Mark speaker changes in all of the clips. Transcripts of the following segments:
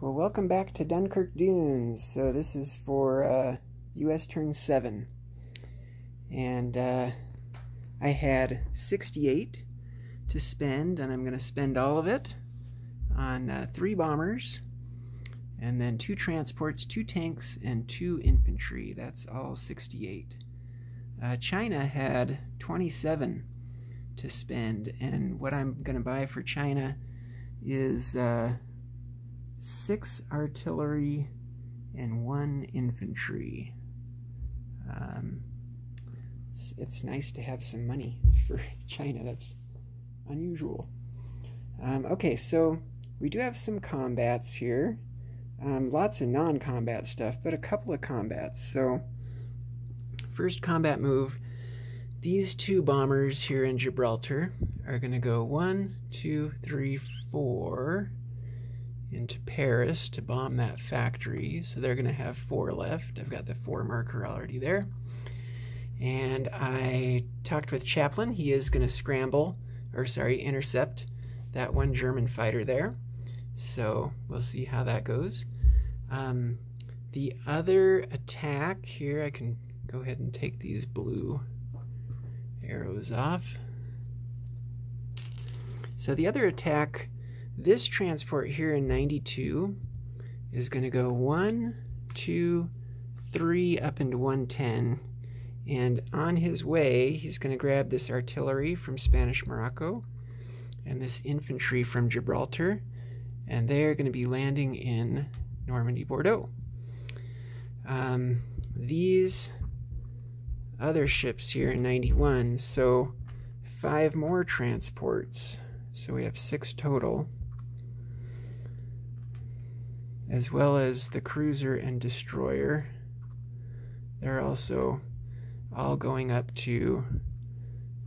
Speaker 1: Well, welcome back to Dunkirk Dunes. So this is for US turn 7. And I had 68 to spend, and I'm going to spend all of it on 3 bombers, and then 2 transports, 2 tanks, and 2 infantry. That's all 68. China had 27 to spend, and what I'm going to buy for China is 6 artillery and 1 infantry. It's nice to have some money for China. That's unusual. Okay, so we do have some combats here. Lots of non-combat stuff, but a couple of combats. So first combat move, these 2 bombers here in Gibraltar are going to go 1, 2, 3, 4 into Paris to bomb that factory. So they're going to have 4 left. I've got the 4 marker already there. And I talked with Chaplin. He is going to intercept that 1 German fighter there. So we'll see how that goes. The other attack here, I can go ahead and take these blue arrows off. So the other attack, this transport here in 92 is going to go 1, 2, 3 up into 110. And on his way, he's going to grab this artillery from Spanish Morocco and this infantry from Gibraltar, and they're going to be landing in Normandy, Bordeaux. These other ships here in 91, so 5 more transports, so we have 6 total, as well as the cruiser and destroyer. They're also all going up to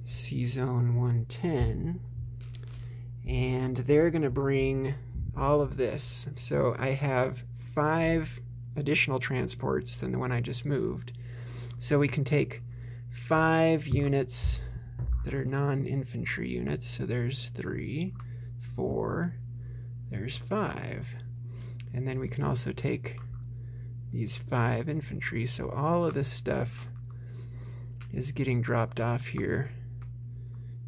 Speaker 1: Sea Zone 110, and they're going to bring all of this. So I have 5 additional transports than the one I just moved. So we can take 5 units that are non-infantry units. So there's 3, 4, there's 5. And then we can also take these 5 infantry. So all of this stuff is getting dropped off here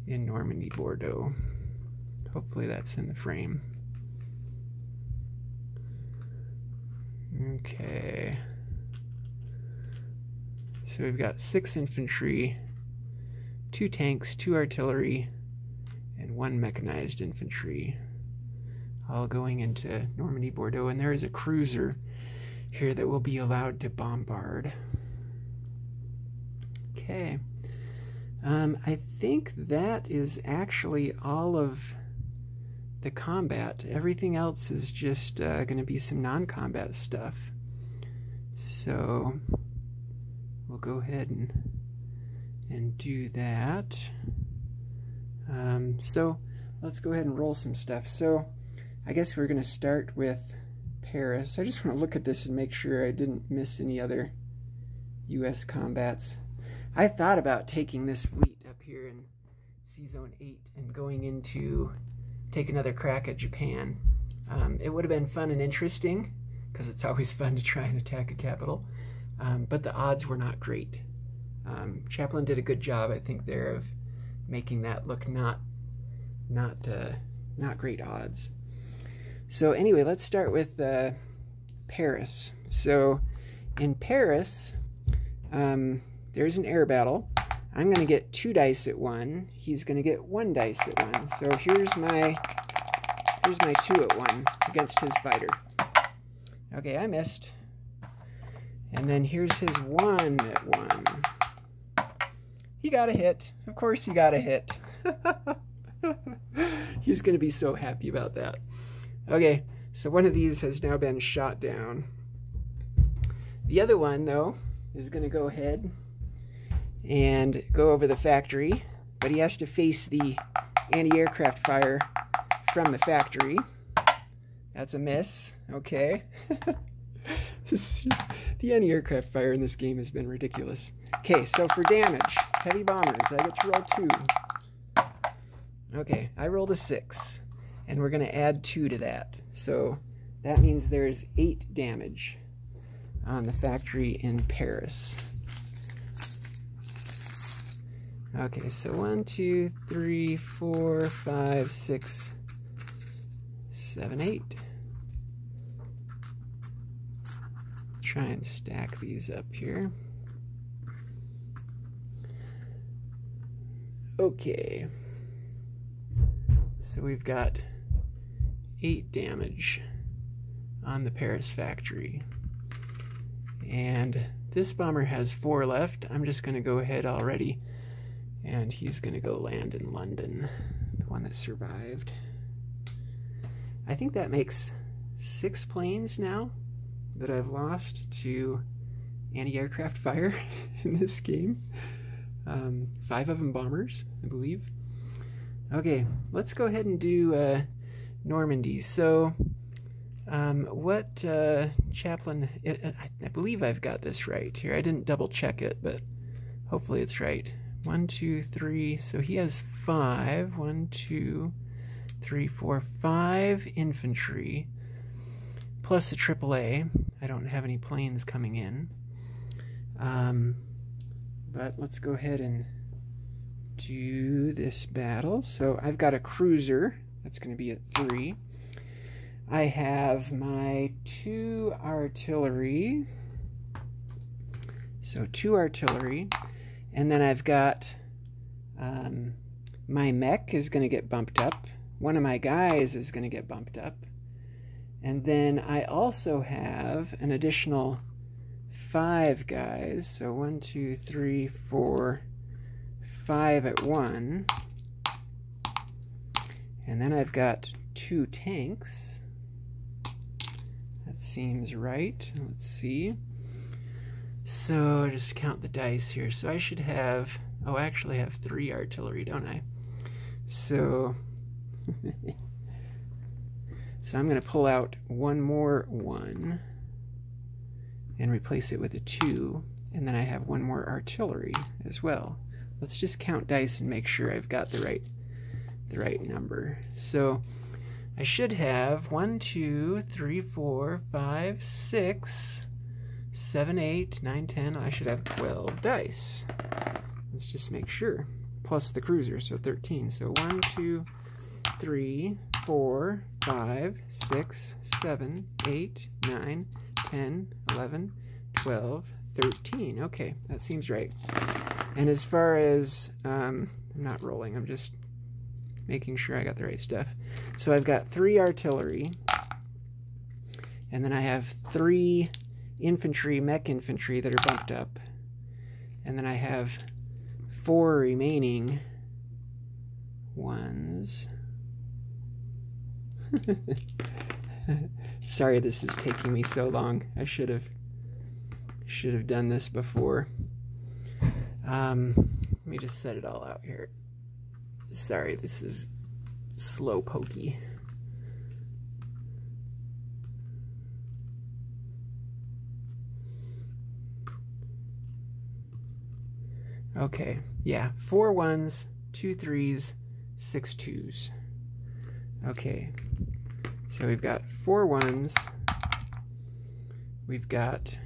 Speaker 1: in Normandy, Bordeaux. Hopefully that's in the frame. Okay. So we've got 6 infantry, 2 tanks, 2 artillery, and 1 mechanized infantry, all going into Normandy, Bordeaux. And there is a cruiser here that will be allowed to bombard. Okay. I think that is actually all of the combat. Everything else is just going to be some non-combat stuff. So we'll go ahead and do that. So let's go ahead and roll some stuff. So I guess we're going to start with Paris. I just want to look at this and make sure I didn't miss any other US combats. I thought about taking this fleet up here in Sea Zone 8 and going into take another crack at Japan. It would have been fun and interesting, because it's always fun to try and attack a capital, but the odds were not great. Chaplin did a good job, I think, there of making that look not great odds. So anyway, let's start with Paris. So in Paris, there's an air battle. I'm going to get 2 dice at 1. He's going to get 1 dice at 1. So here's my 2 at 1 against his fighter. Okay, I missed. And then here's his 1 at 1. He got a hit. Of course he got a hit. He's going to be so happy about that. Okay, so one of these has now been shot down. The other one, though, is going to go ahead and go over the factory, but he has to face the anti-aircraft fire from the factory. That's a miss. Okay. The anti-aircraft fire in this game has been ridiculous. Okay, so for damage, heavy bombers, I get to roll 2. Okay, I rolled a 6, and we're going to add 2 to that. So that means there's 8 damage on the factory in Paris. Okay, so 1, 2, 3, 4, 5, 6, 7, 8. Try and stack these up here. Okay. So we've got 8 damage on the Paris factory. And this bomber has 4 left. I'm just going to go ahead already. And he's going to go land in London, the one that survived. I think that makes 6 planes now that I've lost to anti-aircraft fire in this game. 5 of them bombers, I believe. Okay, let's go ahead and do Normandy. So, what chaplain... I believe I've got this right here. I didn't double check it, but hopefully it's right. 1, 2, 3, so he has 5. 1, 2, 3, 4, 5 infantry, plus a AAA. I don't have any planes coming in. But let's go ahead and do this battle. So I've got a cruiser. That's going to be at 3. I have my 2 artillery. So 2 artillery. And then I've got my mech is going to get bumped up. One of my guys is going to get bumped up. And then I also have an additional 5 guys. So 1, 2, 3, 4, 5 at 1. And then I've got 2 tanks. That seems right. Let's see. So just count the dice here. So I should have, oh, I actually have 3 artillery, don't I? So, so I'm going to pull out one more 1 and replace it with a 2, and then I have 1 more artillery as well. Let's just count dice and make sure I've got the right number. So I should have 1, 2, 3, 4, 5, 6, 7, 8, 9, 10. I should have 12 dice. Let's just make sure. Plus the cruiser, so 13. So 1, 2, 3, 4, 5, 6, 7, 8, 9, 10, 11, 12, 13. Okay, that seems right. And as far as, I'm not rolling, I'm just making sure I got the right stuff. So I've got 3 artillery, and then I have 3 infantry, mech infantry that are bumped up, and then I have 4 remaining ones. Sorry this is taking me so long. I should have done this before. Let me just set it all out here. Sorry, this is slow pokey. Okay, yeah, 4 1s, 2 3s, 6 2s. Okay, so we've got 4 1s, we've got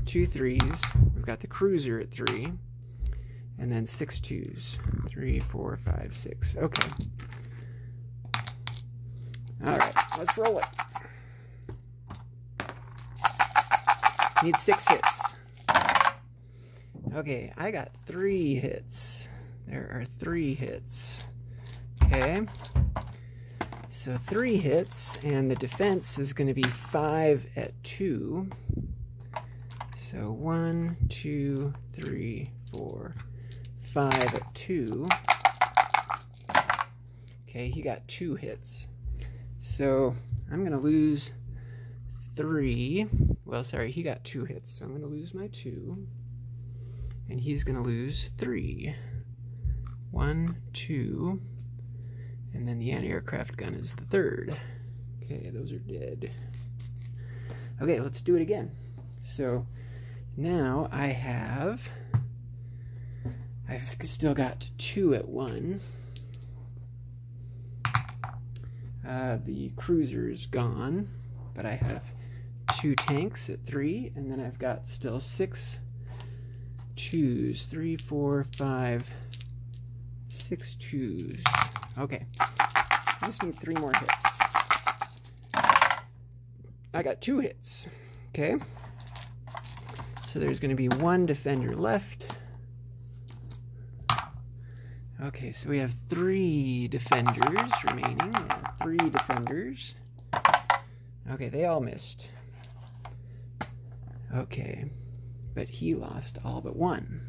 Speaker 1: 2 3s, we've got the cruiser at 3, and then 6 2s. 3, 4, 5, 6. Okay. Alright, let's roll it. Need 6 hits. Okay, I got 3 hits. There are 3 hits. Okay. So 3 hits, and the defense is going to be 5 at 2. So 1, 2, 3, 4, 5 at 2. Okay, he got 2 hits. So I'm going to lose 3. Well, sorry, he got 2 hits, so I'm going to lose my 2. And he's going to lose 3. 1, 2. And then the anti-aircraft gun is the 3rd. Okay, those are dead. Okay, let's do it again. So now I've still got 2 at 1. The cruiser's gone. but I have 2 tanks at 3, and then I've got still 6 twos. 3, 4, 5, 6 twos. Okay, I just need 3 more hits. I got 2 hits. Okay, so there's going to be 1 defender left. Okay, so we have 3 defenders remaining. We have 3 defenders. Okay, they all missed. Okay, but he lost all but 1.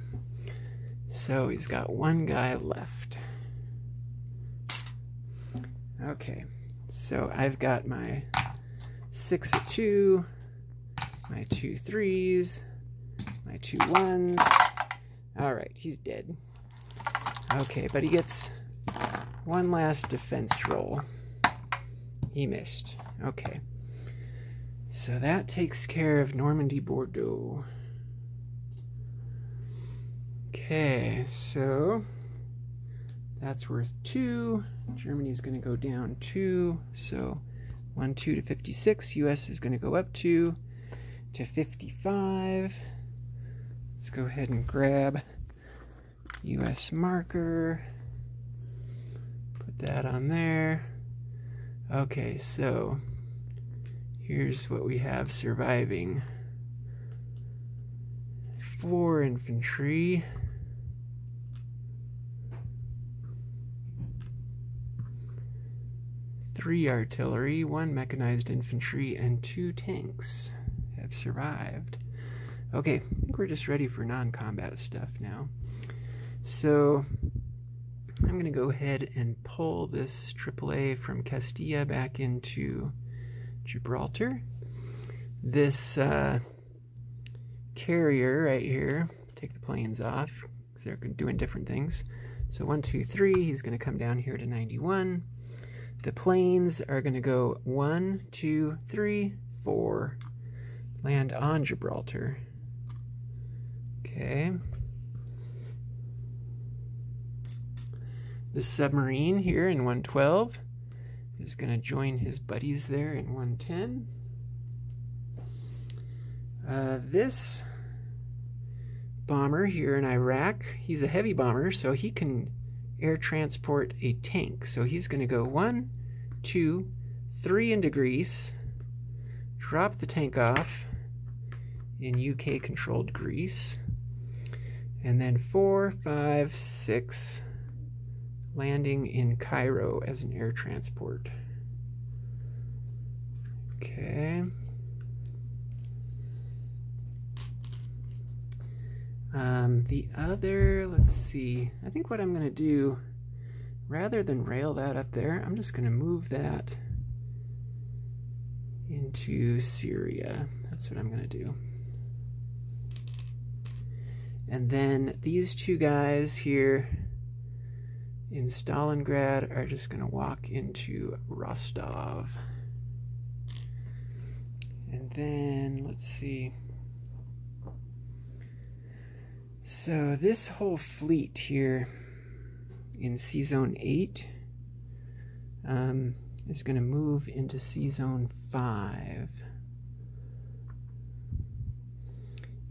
Speaker 1: So he's got 1 guy left. Okay, so I've got my 6 at 2, my 2 3s, my 2 1s. All right, he's dead. Okay, but he gets 1 last defense roll. He missed. Okay. So that takes care of Normandy Bordeaux. Okay, so that's worth 2. Germany's going to go down 2. So 1, 2 to 56. US is going to go up 2 to 55. Let's go ahead and grab US marker. Put that on there. Okay, so here's what we have surviving. 4 infantry. 3 artillery, 1 mechanized infantry, and 2 tanks have survived. Okay, I think we're just ready for non-combat stuff now. So I'm going to go ahead and pull this AAA from Castilla back into Gibraltar. This carrier right here, take the planes off because they're doing different things. So 1, 2, 3, he's going to come down here to 91. The planes are going to go 1, 2, 3, 4, land on Gibraltar. Okay. The submarine here in 112 is going to join his buddies there in 110. This bomber here in Iraq, he's a heavy bomber, so he can air transport a tank. So he's going to go 1, 2, 3 into Greece, drop the tank off in UK-controlled Greece, and then 4, 5, 6, landing in Cairo as an air transport. Okay. The other, let's see, I think what I'm going to do, rather than rail that up there, I'm just going to move that into Syria. That's what I'm going to do. And then these 2 guys here in Stalingrad are just going to walk into Rostov. And then, let's see. So this whole fleet here in C-Zone 8 is going to move into C-Zone 5.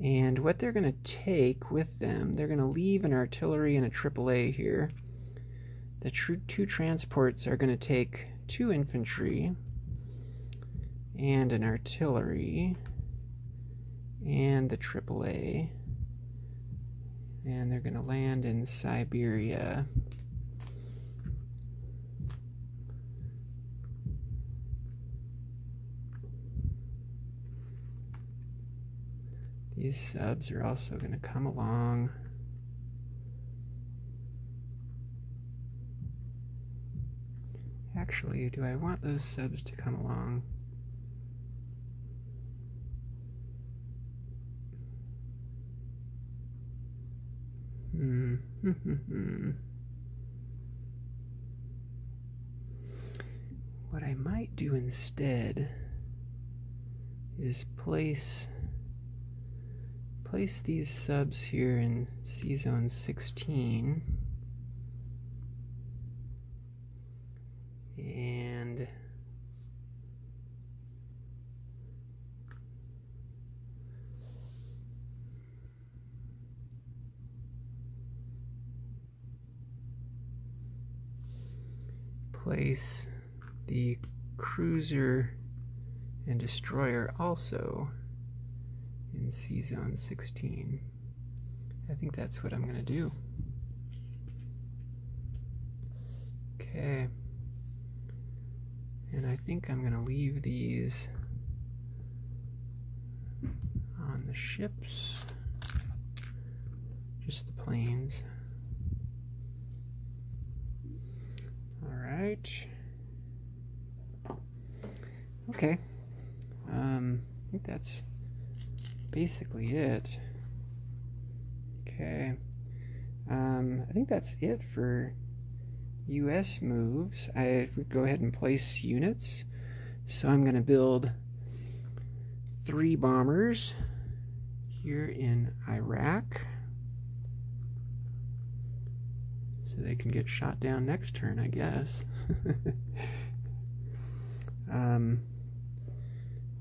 Speaker 1: And what they're going to take with them, they're going to leave an artillery and a AAA here. The 2 transports are going to take 2 infantry and an artillery and the AAA. And they're going to land in Siberia. These subs are also going to come along. Actually, do I want those subs to come along? What I might do instead is place these subs here in C-Zone 16 and place the cruiser and destroyer also in C Zone 16. I think that's what I'm going to do. Okay. And I think I'm going to leave these on the ships. Just the planes. Alright. Okay. I think that's basically it. Okay. I think that's it for US moves. I would go ahead and place units. So I'm going to build 3 bombers here in Iraq, so they can get shot down next turn, I guess.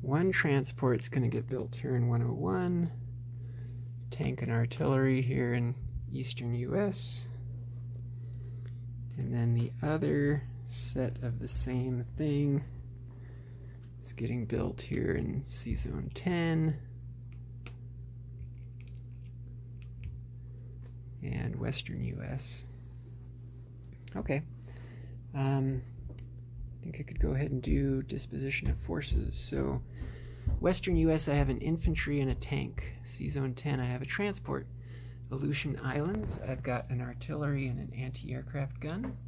Speaker 1: 1 transport's going to get built here in 101. Tank and artillery here in eastern US. And then the other set of the same thing is getting built here in C Zone 10 and western US. Okay. I think I could go ahead and do disposition of forces. So western US, I have an infantry and a tank. C Zone 10, I have a transport. Aleutian Islands, I've got an artillery and an anti-aircraft gun.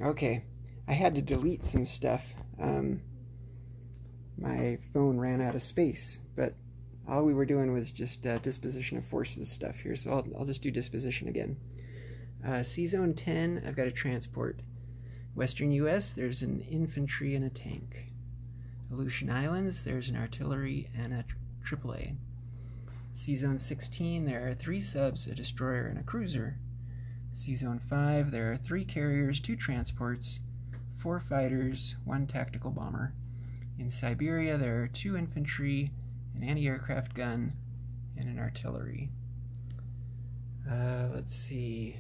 Speaker 1: Okay, I had to delete some stuff. My phone ran out of space, but all we were doing was just disposition of forces stuff here, so I'll just do disposition again. C Zone 10, I've got a transport. Western US, there's an infantry and a tank. Aleutian Islands, there's an artillery and a AAA. C Zone 16, there are 3 subs, a destroyer, and a cruiser. C Zone 5, there are 3 carriers, 2 transports, 4 fighters, 1 tactical bomber. In Siberia, there are 2 infantry, an anti-aircraft gun, and an artillery. Let's see,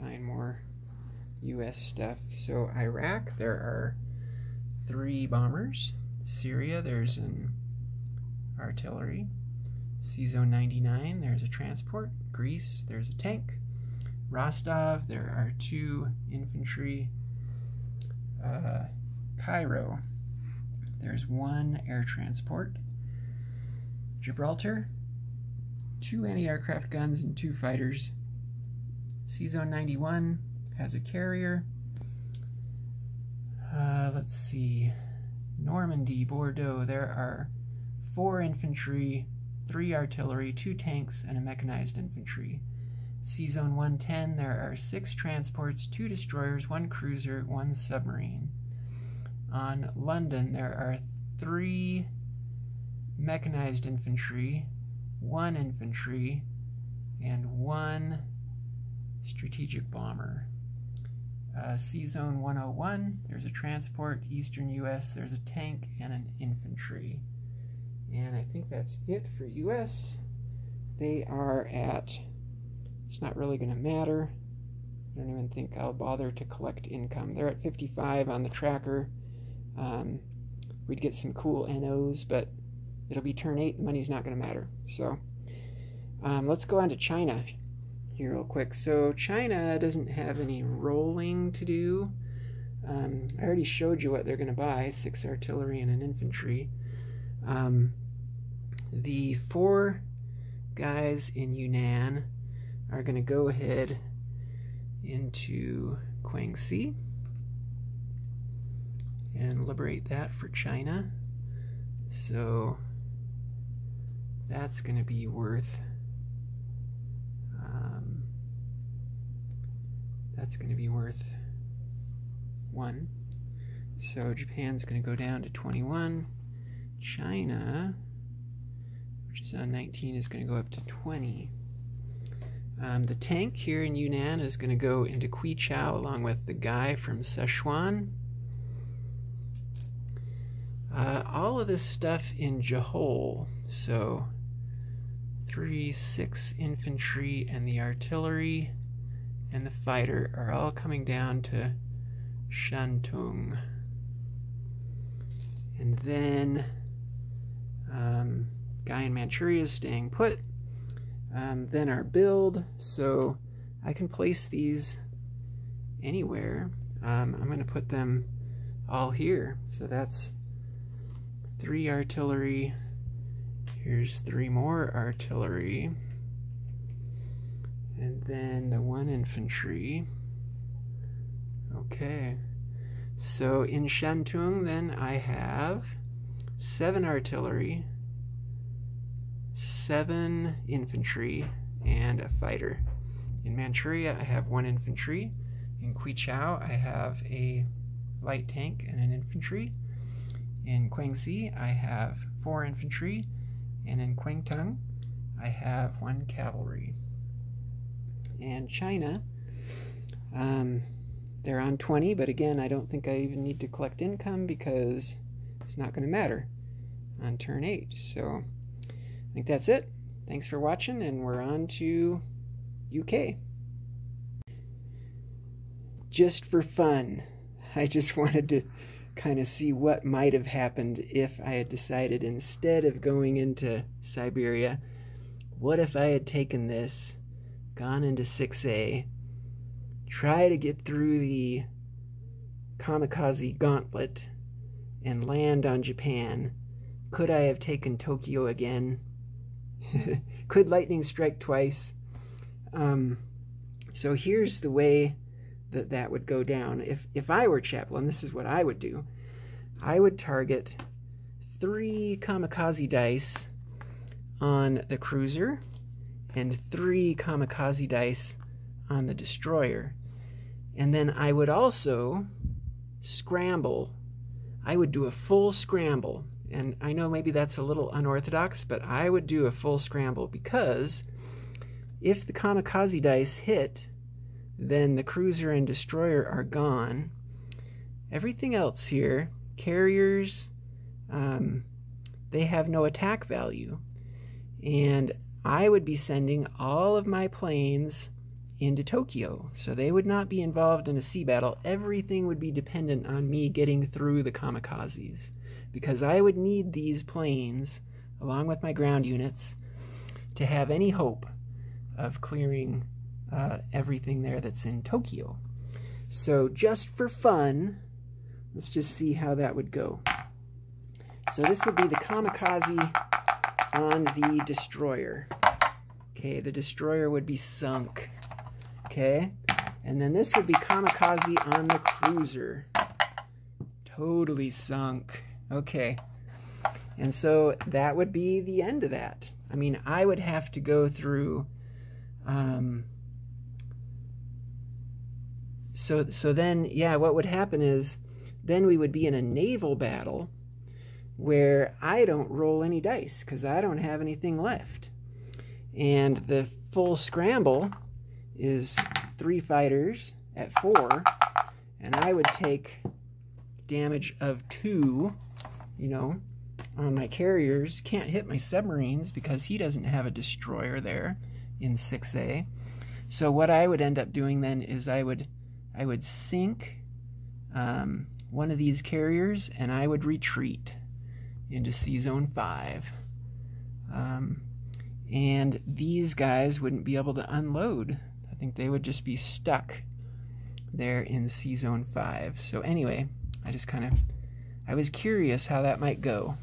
Speaker 1: find more US stuff. So Iraq, there are 3 bombers. Syria, there's an artillery. C Zone 99, there's a transport. Greece, there's a tank. Rostov, there are 2 infantry. Cairo, there's 1 air transport. Gibraltar, 2 anti-aircraft guns and 2 fighters. C Zone 91 has a carrier. Let's see. Normandy, Bordeaux, there are 4 infantry, 3 artillery, 2 tanks, and a mechanized infantry. C Zone 110, there are 6 transports, 2 destroyers, 1 cruiser, 1 submarine. On London, there are 3 mechanized infantry, 1 infantry, and 1 strategic bomber. C Zone 101, there's a transport. Eastern US, there's a tank and an infantry. And I think that's it for US. They are at, it's not really going to matter. I don't even think I'll bother to collect income. They're at 55 on the tracker. We'd get some cool NOs, but it'll be turn 8. The money's not going to matter. So let's go on to China here real quick. So China doesn't have any rolling to do. I already showed you what they're going to buy, 6 artillery and an infantry. The 4 guys in Yunnan are going to go ahead into Guangxi and liberate that for China. So that's going to be worth worth 1. So Japan's going to go down to 21. China, which is on 19, is going to go up to 20. The tank here in Yunnan is going to go into Quichao along with the guy from Sichuan. All of this stuff in Johor, so 3, 6 infantry and the artillery and the fighter are all coming down to Shantung. And then guy in Manchuria is staying put. Then our build, so I can place these anywhere. I'm going to put them all here. So that's 3 artillery. Here's 3 more artillery. And then the 1 infantry. Okay. So in Shantung, then I have 7 artillery, 7 infantry, and a fighter. In Manchuria, I have 1 infantry. In Quichao, I have a light tank and an infantry. In Guangxi, I have 4 infantry. And in Kwangtung, I have 1 cavalry. And China, they're on 20, but again, I don't think I even need to collect income because it's not going to matter on turn 8. So I think that's it. Thanks for watching, and we're on to UK. Just for fun, I just wanted to kind of see what might have happened if I had decided, instead of going into Siberia, what if I had taken this, gone into 6A, try to get through the kamikaze gauntlet and land on Japan. Could I have taken Tokyo again? Could lightning strike twice? So here's the way that would go down. If I were Chaplin, this is what I would do. I would target 3 kamikaze dice on the cruiser and 3 kamikaze dice on the destroyer. And then I would also scramble. I would do a full scramble. And I know maybe that's a little unorthodox, but I would do a full scramble, because if the kamikaze dice hit, then the cruiser and destroyer are gone. Everything else here, carriers, they have no attack value. And I would be sending all of my planes into Tokyo, so they would not be involved in a sea battle. Everything would be dependent on me getting through the kamikazes, because I would need these planes, along with my ground units, to have any hope of clearing everything there that's in Tokyo. So just for fun, let's just see how that would go. So this would be the kamikaze on the destroyer. Okay, the destroyer would be sunk. Okay, and then this would be kamikaze on the cruiser. Totally sunk. Okay, and so that would be the end of that. I mean, I would have to go through so then, yeah, what would happen is then we would be in a naval battle where I don't roll any dice because I don't have anything left. And the full scramble is 3 fighters at 4, and I would take damage of 2, you know, on my carriers. Can't hit my submarines because he doesn't have a destroyer there in 6A. So what I would end up doing then is I would sink one of these carriers, and I would retreat into Sea Zone 5. And these guys wouldn't be able to unload. I think they would just be stuck there in Sea Zone 5. So anyway, I was curious how that might go.